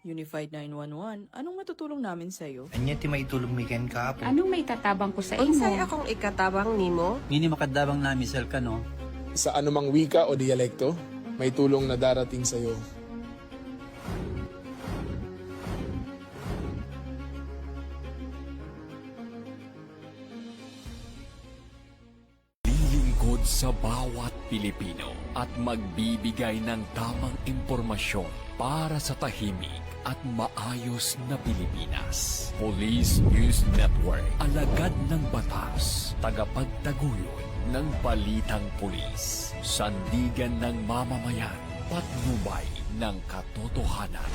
Unified 911, anong matutulong namin sa'yo? Anya ti maitulog mi ken kahapon. Anong may tatabang ko sa imo? Unsay akong ikatabang nimo? Ngini makadabang na misal ka no. Sa anumang wika o dialekto, may tulong na darating sa iyo. Lilingkod sa bawat Pilipino at magbibigay ng tamang impormasyon para sa tahimik at maayos na Pilipinas. Police News Network, alagad ng batas, tagapagtaguyod ng balitang pulis, sandigan ng mamamayan, patnubay ng katotohanan.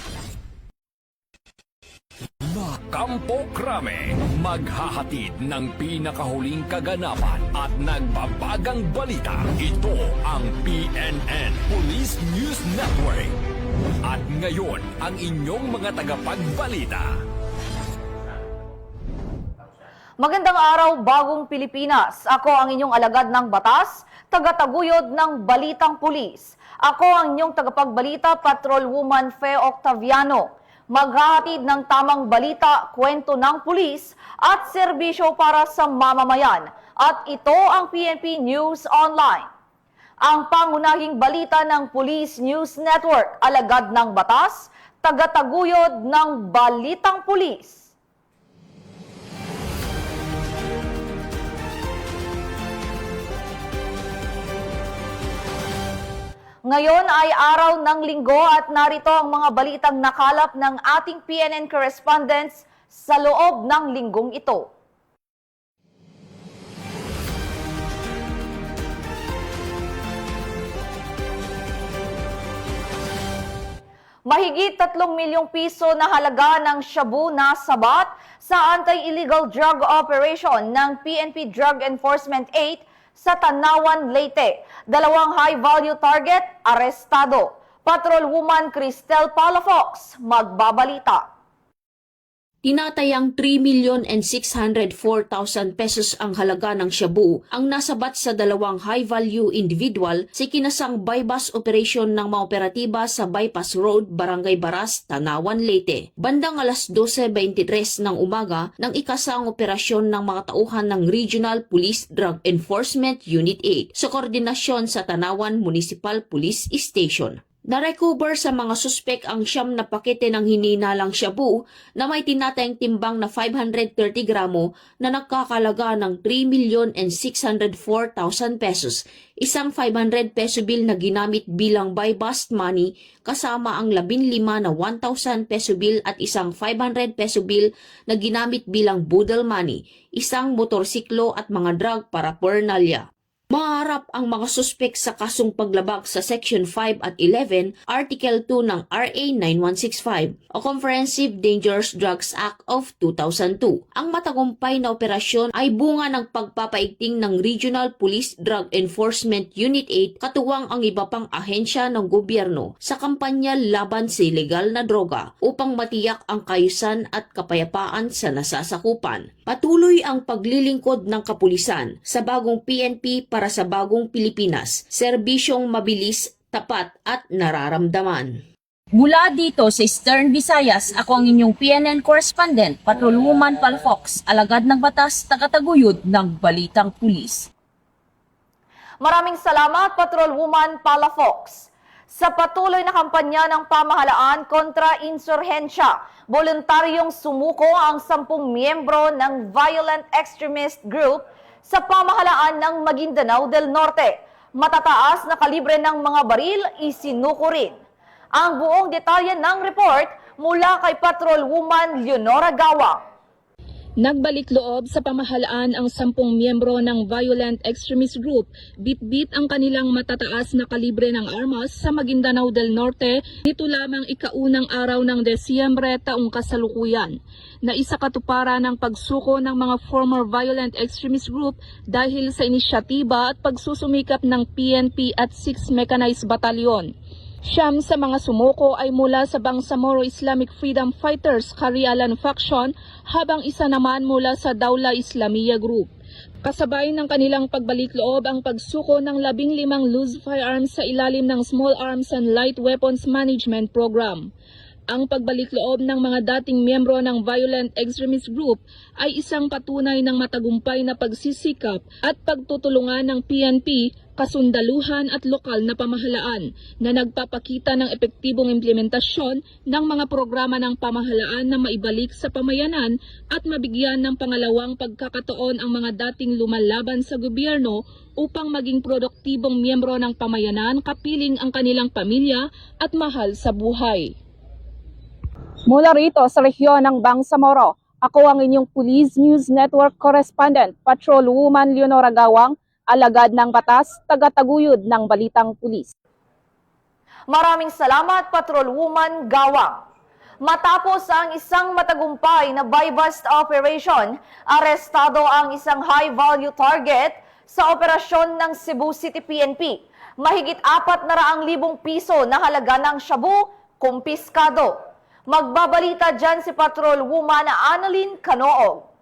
La Campo Crame, maghahatid ng pinakahuling kaganapan at nagbabagang balita. Ito ang PNN Police News Network. At ngayon, ang inyong mga tagapagbalita. Magandang araw, bagong Pilipinas. Ako ang inyong alagad ng batas, tagataguyod ng Balitang Pulis. Ako ang inyong tagapagbalita, Patrolwoman Fe Octaviano. Maghahatid ng tamang balita, kwento ng pulis at serbisyo para sa mamamayan. At ito ang PNP News Online. Ang pangunahing balita ng Police News Network, alagad ng batas, tagataguyod ng Balitang Pulis. Ngayon ay araw ng linggo at narito ang mga balitang nakalap ng ating PNN correspondents sa loob ng linggong ito. Mahigit 3 milyong piso na halaga ng shabu na sabat sa anti-illegal drug operation ng PNP Drug Enforcement 8 sa Tanawan, Leyte. 2 high-value target, arestado. Patrolwoman Cristel Palafox, magbabalita. Tinatayang 3,604,000 pesos ang halaga ng shabu ang nasabat sa 2 high-value individual sa kinasang bypass operation ng mga operatiba sa Bypass Road, Barangay Baras, Tanawan, Leyte. Bandang alas 12:23 ng umaga nang ikasang operasyon ng mga tauhan ng Regional Police Drug Enforcement Unit 8 sa koordinasyon sa Tanawan Municipal Police Station. Na-recover sa mga suspek ang 9 na pakete ng hininalang shabu na may tinatayang timbang na 530 gramo na nagkakalaga ng 3,604,000 pesos, isang 500 peso bill na ginamit bilang buy-bust money kasama ang 15 na 1,000 peso bill at isang 500 peso bill na ginamit bilang budol money, isang motorsiklo at mga drug paraphernalia. Maharap ang mga suspek sa kasong paglabag sa Section 5 at 11, Article 2 ng RA 9165 o Comprehensive Dangerous Drugs Act of 2002. Ang matagumpay na operasyon ay bunga ng pagpapaigting ng Regional Police Drug Enforcement Unit 8 katuwang ang iba pang ahensya ng gobyerno sa kampanya laban sa ilegal na droga upang matiyak ang kaayusan at kapayapaan sa nasasakupan. Patuloy ang paglilingkod ng kapulisan sa bagong PNP para sa bagong Pilipinas, serbisyong mabilis, tapat at nararamdaman. Mula dito sa Eastern Visayas, ako ang inyong PNN correspondent, Patrolwoman Palafox, alagad ng batas, tagataguyod ng Balitang Pulis. Maraming salamat, Patrolwoman Palafox. Sa patuloy na kampanya ng pamahalaan kontra insurhensya, voluntaryong sumuko ang 10 miyembro ng violent extremist group sa pamahalaan ng Maguindanao del Norte. Matataas na kalibre ng mga baril isinuko rin. Ang buong detalye ng report mula kay Patrolwoman Leonora Gawang. Nagbalik loob sa pamahalaan ang 10 miyembro ng violent extremist group, bit-bit ang kanilang matataas na kalibre ng armas sa Maguindanao del Norte nito lamang ikaunang araw ng Desyembre taong kasalukuyan. Na isa katuparan ng pagsuko ng mga former violent extremist group dahil sa inisyatiba at pagsusumikap ng PNP at 6 Mechanized Battalion. 9 sa mga sumuko ay mula sa Bangsamoro Islamic Freedom Fighters Karialan Faction habang isa naman mula sa Dawla Islamiyya Group. Kasabay ng kanilang pagbalik loob ang pagsuko ng 15 loose firearms sa ilalim ng Small Arms and Light Weapons Management Program. Ang pagbalik loob ng mga dating miyembro ng violent extremist group ay isang patunay ng matagumpay na pagsisikap at pagtutulungan ng PNP, kasundaluhan at lokal na pamahalaan na nagpapakita ng epektibong implementasyon ng mga programa ng pamahalaan na maibalik sa pamayanan at mabigyan ng pangalawang pagkakataon ang mga dating lumalaban sa gobyerno upang maging produktibong miyembro ng pamayanan kapiling ang kanilang pamilya at mahal sa buhay. Mula rito sa rehiyon ng Bangsamoro, ako ang inyong Police News Network Correspondent, Patrolwoman Leonora Gawang, alagad ng batas, tagataguyod ng Balitang Pulis. Maraming salamat, Patrolwoman Gawang. Matapos ang isang matagumpay na buy-bust operation, arestado ang isang high-value target sa operasyon ng Cebu City PNP. Mahigit 400,000 piso na halaga ng shabu, kumpiskado. Magbabalita dyan si Patrolwoman Annalyn Canoog.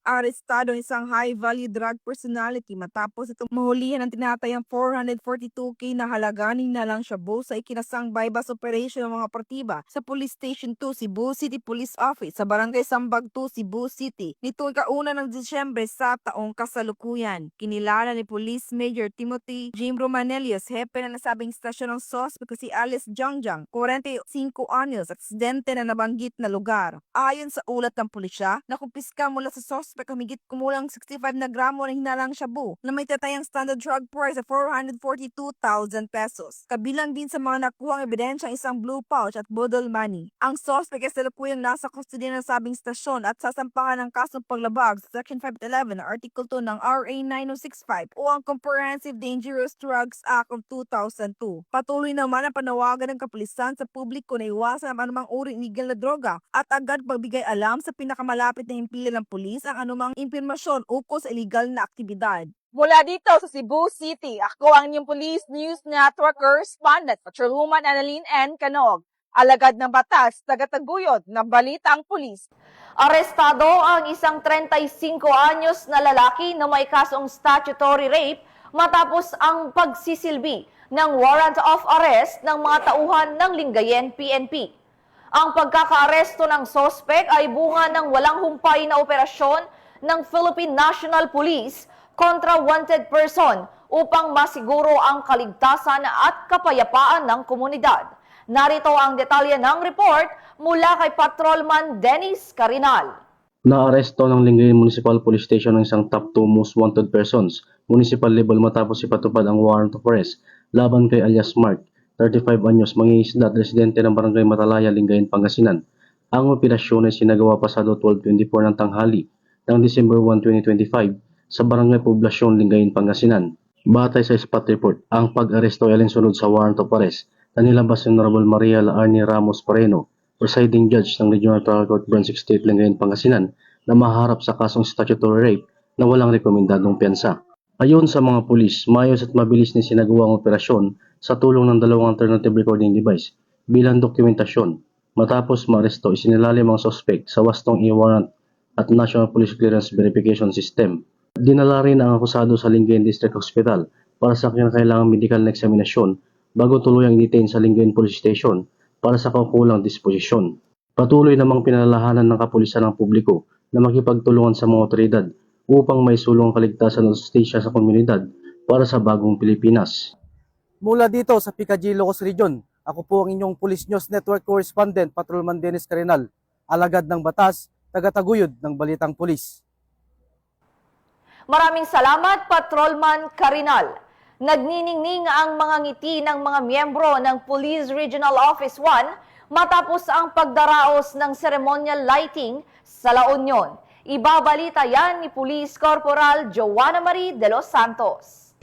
Arestado ang isang high-value drug personality matapos itong mahulihan ng tinatayang 442K na halaga ng nalang shabu sa ikinasang buy-bust operation ng mga partiba sa Police Station 2 Cebu City Police Office sa Barangay Sambag 2, Cebu City. Nito ay kauna ng Disyembre sa taong kasalukuyan. Kinilala ni Police Major Timothy Jim Romanelius, hepe na nasabing istasyon ng suspect si Alice Jangjang, 45 anyos, at aksidente na nabanggit na lugar. Ayon sa ulat ng pulisya, nakumpiska mula sa suspect humigit kumulang 65 na gramo ng hinalang shabu na may tatayang standard drug price sa 442,000 pesos. Kabilang din sa mga nakuhang ebidensya ang isang blue pouch at bodol money. Ang suspect ay salukuyang nasa kustodiya ng sabing stasyon at sasampahan ng kasong paglabag sa Section 511 na Article 2 ng RA 9065 o ang Comprehensive Dangerous Drugs Act of 2002. Patuloy naman ang panawagan ng kapulisan sa publiko na iwasan ang anumang uri ng illegal na droga at agad pagbigay alam sa pinakamalapit na himpilan ng pulis ang anumang impormasyon ukol sa illegal na aktibidad. Mula dito sa Cebu City, ako ang inyong Police News Network Correspondent, Patrolwoman Annalyn N. Canoog, alagad ng batas, tagataguyod ng Balitang Pulis. Arestado ang isang 35 anyos na lalaki na may kasong statutory rape matapos ang pagsisilbi ng warrant of arrest ng mga tauhan ng Lingayen PNP. Ang pagkakaaresto ng sospek ay bunga ng walang humpay na operasyon ng Philippine National Police kontra wanted person upang masiguro ang kaligtasan at kapayapaan ng komunidad. Narito ang detalye ng report mula kay Patrolman Dennis Carinal. Naaresto ng Lingayen Municipal Police Station ng isang top 2 most wanted persons, municipal level matapos ipatupad ang warrant of arrest laban kay alias Mark, 35 anyos, mangingisda at residente ng Barangay Matalaya, Lingayen, Pangasinan. Ang operasyon ay sinagawa pasado 12:24 ng tanghali ng December 1, 2025 sa Barangay Poblasyon, Lingayen, Pangasinan. Batay sa spot report, ang pag-aresto ay alinsunod sa warrant of arrest na nilabas ni Honorable Maria Laarni Ramos Pareno, presiding judge ng Regional Trial Court Branch 68, Lingayen, Pangasinan, na maharap sa kasong statutory rape na walang rekomendadong piyansa. Ayon sa mga pulis, maayos at mabilis na sinagawa ang operasyon sa tulong ng dalawang alternative recording device bilang dokumentasyon. Matapos maaresto, isinilalim ang suspect sa wastong e-warrant at National Police Clearance Verification System. Dinala rin ang akusado sa Lingayen District Hospital para sa kinakailangang medical na eksaminasyon bago tuluyang detain sa Lingayen Police Station para sa kaukulang disposisyon. Patuloy namang pinalalahanan ng kapulisan ng publiko na makipagtulungan sa mga otoridad upang may sulong kaligtasan at justisya sa komunidad para sa bagong Pilipinas. Mula dito sa Picadillo, Ilocos Region, ako po ang inyong Police News Network Correspondent, Patrolman Dennis Carinal, alagad ng batas, tagataguyod ng Balitang Pulis. Maraming salamat, Patrolman Carinal. Nagniningning ang mga ngiti ng mga miyembro ng Police Regional Office 1 matapos ang pagdaraos ng ceremonial lighting sa La Union. Ibabalita yan ni Police Corporal Joanna Marie de los Santos.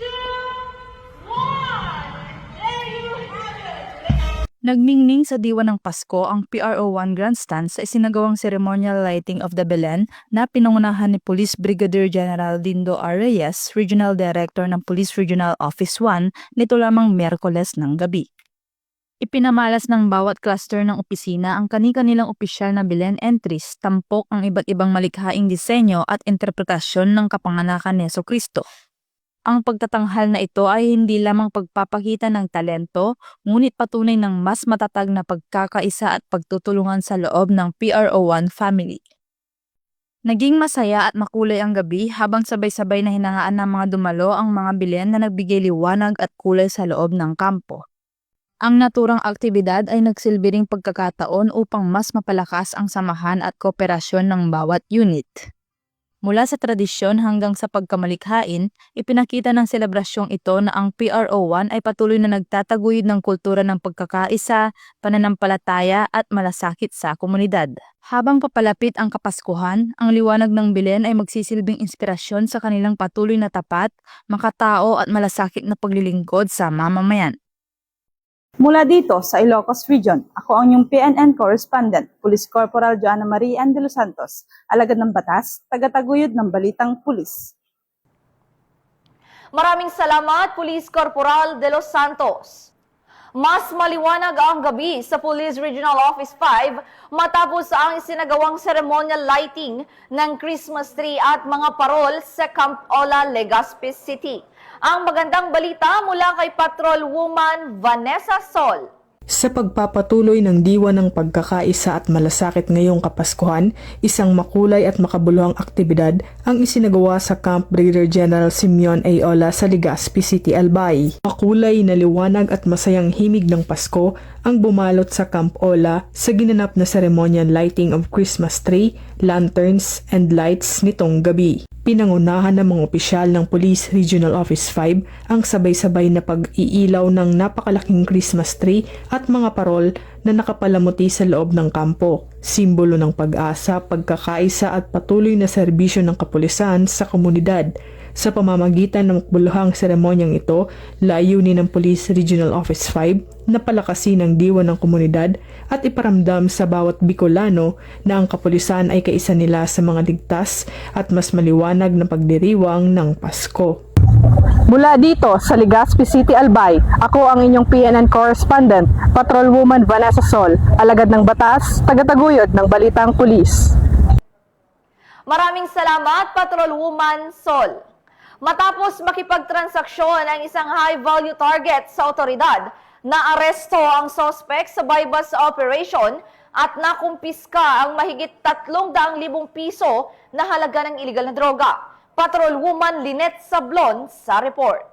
Nagmingning sa diwa ng Pasko ang PRO1 Grandstand sa isinagawang ceremonial lighting of the Belen na pinangunahan ni Police Brigadier General Dindo R. Reyes, Regional Director ng Police Regional Office 1, nito lamang Miyerkules ng gabi. Ipinamalas ng bawat cluster ng opisina ang kani-kanilang opisyal na Belen entries, tampok ang iba't ibang malikhaing disenyo at interpretasyon ng kapanganakan ni Jesucristo. Ang pagtatanghal na ito ay hindi lamang pagpapakita ng talento, ngunit patunay ng mas matatag na pagkakaisa at pagtutulungan sa loob ng PRO1 family. Naging masaya at makulay ang gabi habang sabay-sabay na hinangaan ng mga dumalo ang mga bilyan na nagbigay liwanag at kulay sa loob ng kampo. Ang naturang aktibidad ay nagsilbi ring pagkakataon upang mas mapalakas ang samahan at kooperasyon ng bawat unit. Mula sa tradisyon hanggang sa pagkamalikhain, ipinakita ng selebrasyong ito na ang PRO1 ay patuloy na nagtataguyod ng kultura ng pagkakaisa, pananampalataya at malasakit sa komunidad. Habang papalapit ang Kapaskuhan, ang liwanag ng Belen ay magsisilbing inspirasyon sa kanilang patuloy na tapat, makatao at malasakit na paglilingkod sa mamamayan. Mula dito sa Ilocos Region, ako ang inyong PNN correspondent, Police Corporal Joanna Maria de los Santos, alagad ng batas, tagataguyod ng Balitang Pulis. Maraming salamat, Police Corporal de los Santos. Mas maliwanag ang gabi sa Police Regional Office 5 matapos ang isinagawang ceremonial lighting ng Christmas tree at mga parol sa Camp Ola, Legazpi City. Ang magandang balita mula kay Patrol Woman Vanessa Sol. Sa pagpapatuloy ng diwa ng pagkakaisa at malasakit ngayong Kapaskuhan, isang makulay at makabuluhang aktibidad ang isinagawa sa Camp Brigadier General Simeon A. Ola sa Legazpi City, Albay. Makulay na liwanag at masayang himig ng Pasko ang bumalot sa Camp Ola sa ginanap na ceremonial lighting of Christmas tree, lanterns, and lights nitong gabi. Pinangunahan ng mga opisyal ng Police Regional Office 5 ang sabay-sabay na pag-iilaw ng napakalaking Christmas tree at mga parol na nakapalamuti sa loob ng kampo. Simbolo ng pag-asa, pagkakaisa at patuloy na serbisyo ng kapulisan sa komunidad. Sa pamamagitan ng makbuluhang seremonyang ito, layunin ng Police Regional Office 5 na palakasin ang diwa ng komunidad at iparamdam sa bawat Bicolano na ang kapulisan ay kaisa nila sa mga ligtas at mas maliwanag na pagdiriwang ng Pasko. Mula dito sa Legazpi City, Albay, ako ang inyong PNN correspondent, Patrol Woman Vanessa Sol, alagad ng batas, tagataguyod ng Balitang Pulis. Maraming salamat, Patrol Woman Sol. Matapos makipagtransaksyon ang isang high-value target sa otoridad, naaresto ang suspect sa buy-bust operation at nakumpiska ang mahigit 300,000 piso na halaga ng iligal na droga. Patrol Woman Lynette Sablon sa report.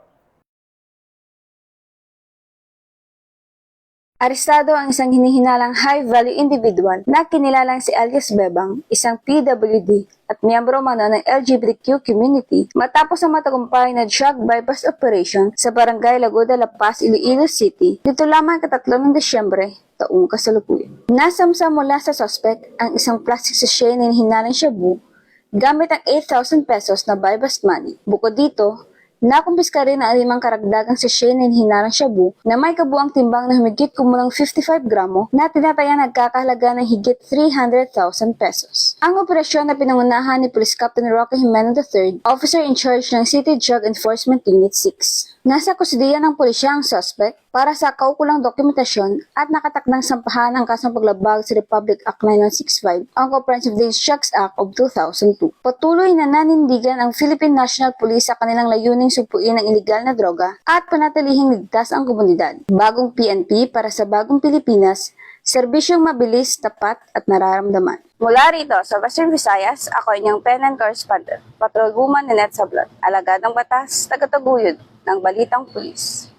Arestado ang isang hinihinalang high-value individual na kinilalang si alias Bebang, isang PWD at miyembro mano ng LGBTQ community matapos ang matagumpay na drug bypass operation sa barangay Lagoda, La Paz, Iloilo City dito lamang ika-3 ng Desyembre taong kasalukuyan. Nasamsa mula sa suspect ang isang plastic sachet na hinihinalang shabu gamit ang 8,000 pesos na bypass money. Bukod dito, nakumpiska rin ang 5 karagdagang sachet na hinalang shabu na may kabuang timbang na humigit kumulang 55 gramo na tinatayang nagkakahalaga ng higit 300,000 pesos. Ang operasyon na pinangunahan ni Police Captain Roque Jimeno III, Officer in Charge ng City Drug Enforcement Unit 6. Nasa kusidiya ng pulisya ang suspect para sa kaukulang dokumentasyon at nakatakdang sampahan ang kasong paglabag sa Republic Act 9165, ang Comprehensive Dangerous Drugs Act of 2002. Patuloy na nanindigan ang Philippine National Police sa kanilang layuning sugpuin ang iligal na droga at panatilihing ligtas ang komunidad. Bagong PNP para sa bagong Pilipinas, serbisyong mabilis, tapat at nararamdaman. Mula rito sa Western Visayas, ako inyong PNN correspondent, Patrol Woman Lynette Sablon, alagad ng batas, tagataguyod ng Balitang Pulis.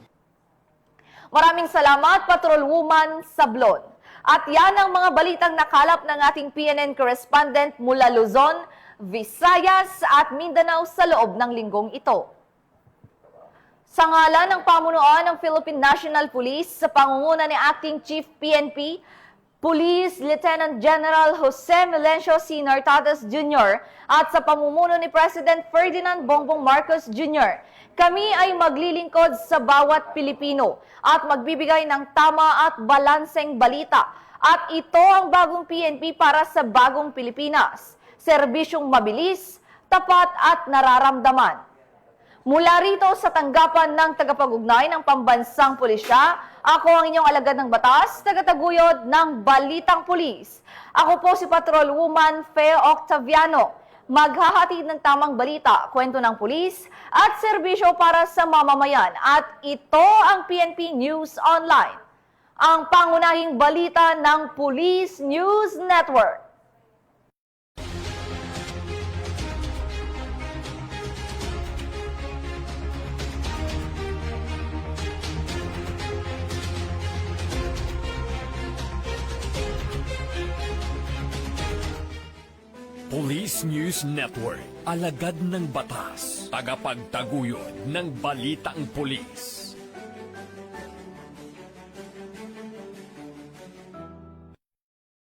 Maraming salamat, Patrol Woman Sablon. At yan ang mga balitang nakalap ng ating PNN correspondent mula Luzon, Visayas at Mindanao sa loob ng linggong ito. Sa ngalan ng pamunuan ng Philippine National Police sa pangunguna ni Acting Chief PNP, Police Lieutenant General Jose Melencio C. Nartates Jr. at sa pamumuno ni President Ferdinand Bongbong Marcos Jr., kami ay maglilingkod sa bawat Pilipino at magbibigay ng tama at balanseng balita. At ito ang bagong PNP para sa bagong Pilipinas. Serbisyong mabilis, tapat at nararamdaman. Mula rito sa tanggapan ng tagapag-ugnay ng Pambansang Pulisya, ako ang inyong alagad ng batas, tagataguyod ng Balitang Pulis. Ako po si Patrol Woman Fe Octaviano. Maghahatid ng tamang balita, kwento ng pulis at serbisyo para sa mamamayan. At ito ang PNP News Online, ang pangunahing balita ng Police News Network. Police News Network, alagad ng batas, tagapagtaguyod ng balitang pulis.